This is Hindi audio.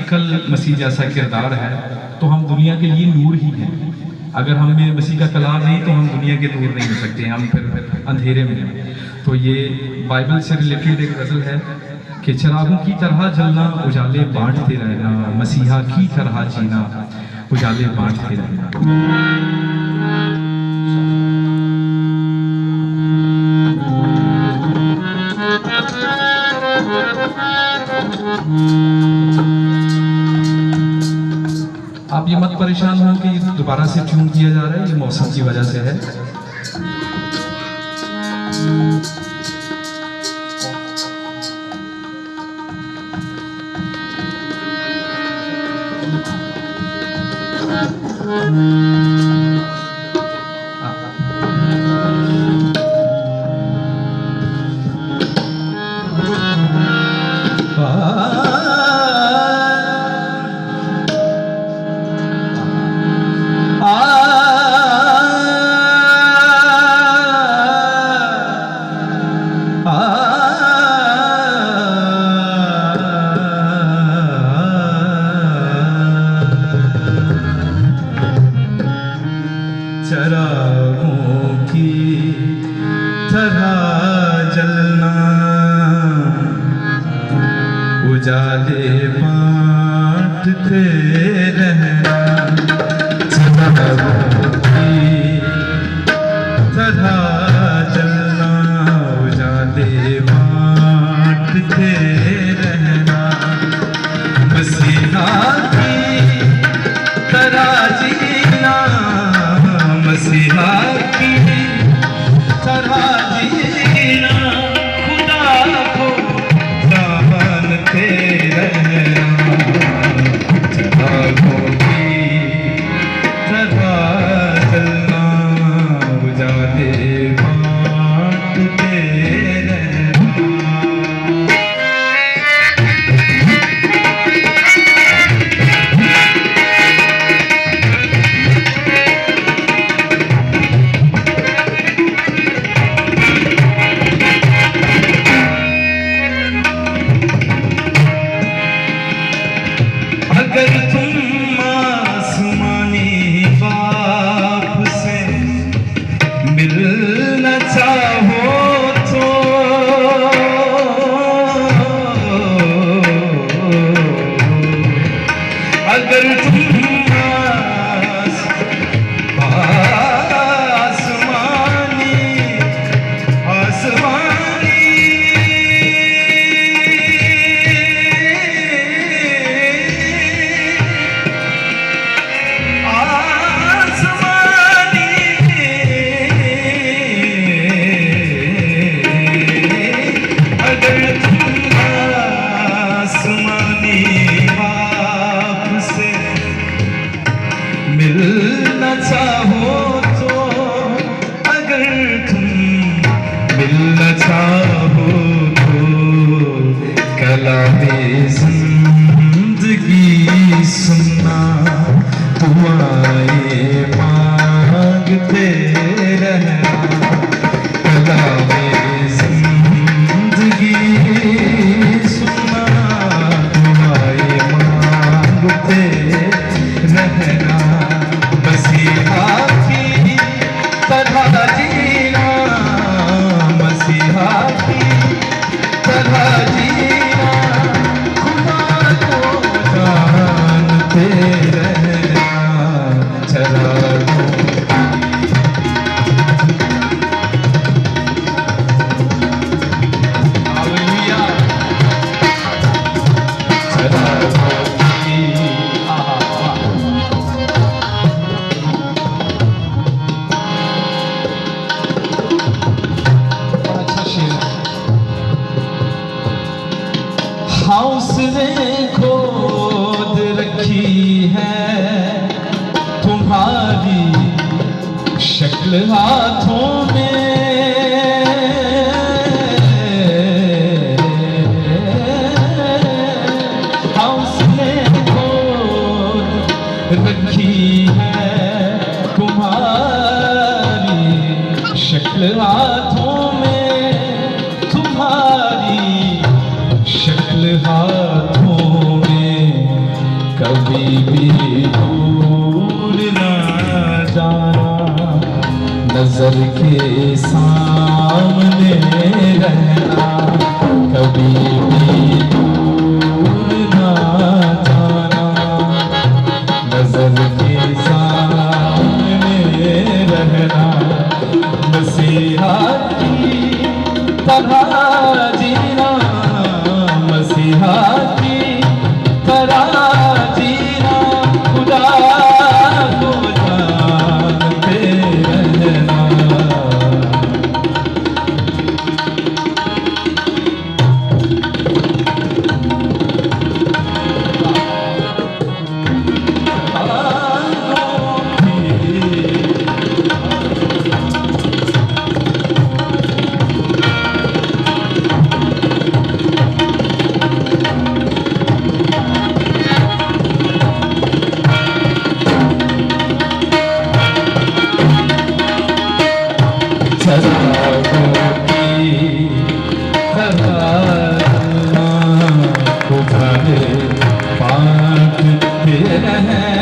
शक्ल मसीह जैसा किरदार है तो हम दुनिया के लिए नूर ही हैं। अगर हम में मसीह का कलाम नहीं तो हम दुनिया के नूर नहीं हो सकते, हम फिर अंधेरे में हैं। तो ये बाइबल से रिलेटेड एक गज़ल है कि चिरागों की तरह जलना, उजाले बांटते रहना, मसीहा की तरह जीना, उजाले बांटते रहना। आप ये मत परेशान हो कि दोबारा से ट्यून किया जा रहा है, ये मौसम की वजह से है। चरागों की तरह जलना, उजाले बांटते रहना, चरागों की तरह जलना, उजाले बांटते रहना, मसीहा की तरह जीना, मसीहा की तरह जीना, खुदा को जानते रहना, चिरागों की तरह जलना, उजाले बांटते रहना। अगर तुम आसमानी बाप से मिलना चाहो तो अगर तुम मिलना चाहो तो, अगर तुम मिलना चाहो तो, कलामे जिंदगी सुनना, दुआएं मांगते रहना, कलामे जिंदगी सुनना, दुआएं मांगते रहना, मसीहा की तरह जीना, मसीहा की तरह जीना, खुदा को जानते रहना, चरागों हालेलुया, चरागों की हौसले खोद रखी है तुम्हारी शक्ल हाथों में, हौसले खोद रखी है तुम्हारी शक्ल हाथों में, तुम्हारी शक्ल हाथों में, भी दूर ना जाना, नजर के सामने रहना, कभी भी दूर ना जाना, नजर के सामने रहना, मसीहा की तरह जीना, मसीहा की तरह जीना, खुदा को जानते रहना। पाठ रहना।